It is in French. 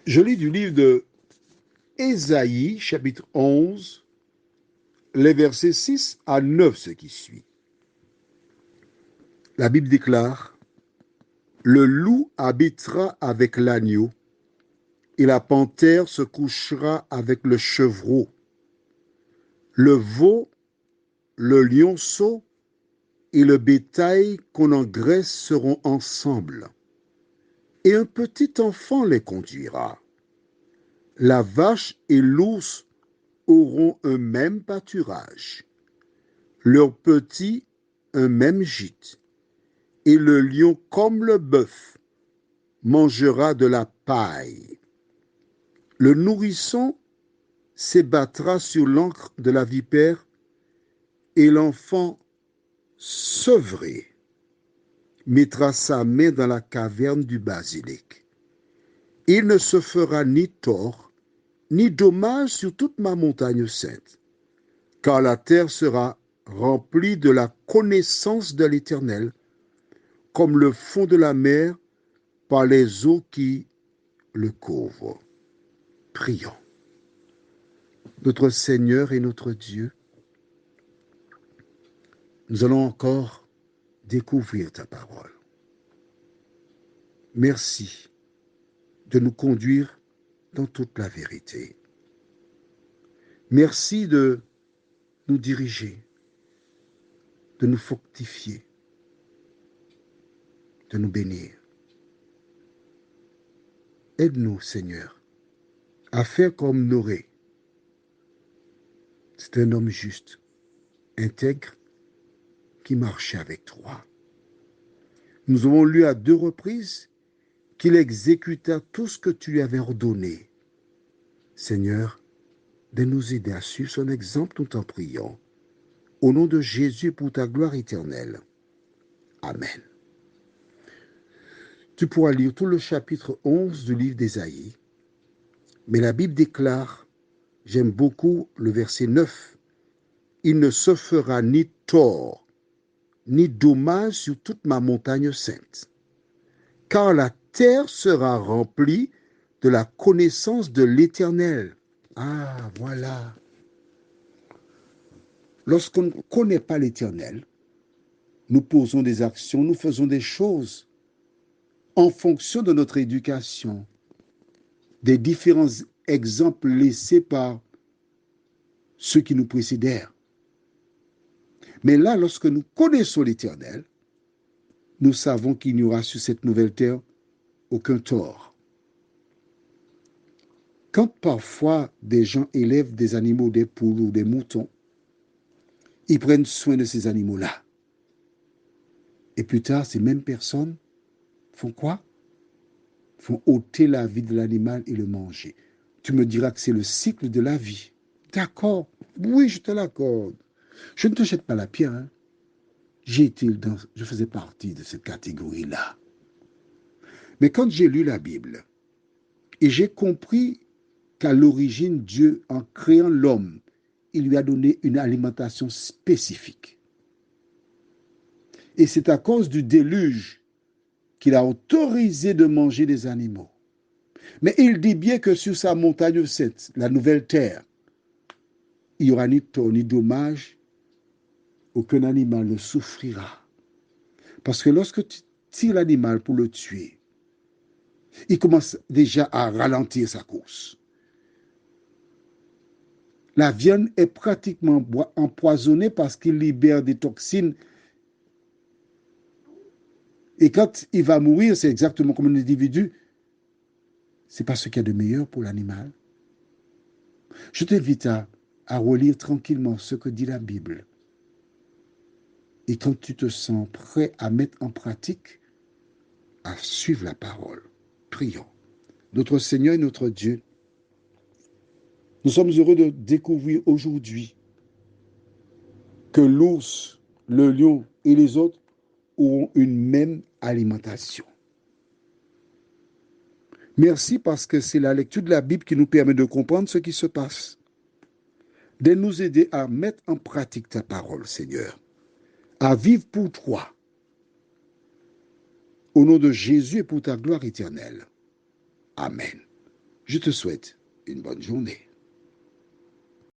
Je lis du livre de Ésaïe, chapitre 11, les versets 6 à 9, ce qui suit. La Bible déclare: Le loup habitera avec l'agneau, et la panthère se couchera avec le chevreau. Le veau, le lionceau et le bétail qu'on engraisse seront ensemble, et un petit enfant les conduira. La vache et l'ours auront un même pâturage, leurs petits un même gîte, et le lion comme le bœuf mangera de la paille. Le nourrisson s'ébattra sur l'ancre de la vipère, et l'enfant sevré mettra sa main dans la caverne du basilic. Il ne se fera ni tort, ni dommage sur toute ma montagne sainte, car la terre sera remplie de la connaissance de l'Éternel, comme le fond de la mer par les eaux qui le couvrent. Prions. Notre Seigneur et notre Dieu, nous allons encore découvrir ta parole. Merci de nous conduire dans toute la vérité. Merci de nous diriger, de nous fortifier, de nous bénir. Aide-nous, Seigneur, à faire comme Noré. C'est un homme juste, intègre, qui marchait avec toi. Nous avons lu à 2 reprises qu'il exécuta tout ce que tu lui avais ordonné. Seigneur, de nous aider à suivre son exemple, nous t'en prions. Au nom de Jésus, pour ta gloire éternelle. Amen. Tu pourras lire tout le chapitre 11 du livre d'Ésaïe, mais la Bible déclare, j'aime beaucoup le verset 9, il ne se fera ni tort, ni dommage sur toute ma montagne sainte, car la terre sera remplie de la connaissance de l'Éternel. Ah, voilà. Lorsqu'on ne connaît pas l'Éternel, nous posons des actions, nous faisons des choses en fonction de notre éducation, des différents exemples laissés par ceux qui nous précédèrent. Mais là, lorsque nous connaissons l'Éternel, nous savons qu'il n'y aura sur cette nouvelle terre aucun tort. Quand parfois des gens élèvent des animaux, des poules ou des moutons, ils prennent soin de ces animaux-là. Et plus tard, ces mêmes personnes font quoi? Font ôter la vie de l'animal et le manger. Tu me diras que c'est le cycle de la vie. D'accord, oui, je te l'accorde. Je ne te jette pas la pierre. Hein. Je faisais partie de cette catégorie-là. Mais quand j'ai lu la Bible, et j'ai compris qu'à l'origine, Dieu, en créant l'homme, il lui a donné une alimentation spécifique. Et c'est à cause du déluge qu'il a autorisé de manger des animaux. Mais il dit bien que sur sa montagne sainte, la nouvelle terre, il n'y aura ni tort ni dommage, aucun animal ne souffrira. Parce que lorsque tu tires l'animal pour le tuer, il commence déjà à ralentir sa course. La viande est pratiquement empoisonnée parce qu'il libère des toxines. Et quand il va mourir, c'est exactement comme un individu. C'est pas ce qu'il y a de meilleur pour l'animal. Je t'invite à relire tranquillement ce que dit la Bible. Et quand tu te sens prêt à mettre en pratique, à suivre la parole, prions. Notre Seigneur et notre Dieu, nous sommes heureux de découvrir aujourd'hui que l'ours, le lion et les autres auront une même alimentation. Merci parce que c'est la lecture de la Bible qui nous permet de comprendre ce qui se passe, de nous aider à mettre en pratique ta parole, Seigneur, à vivre pour toi, au nom de Jésus et pour ta gloire éternelle. Amen. Je te souhaite une bonne journée.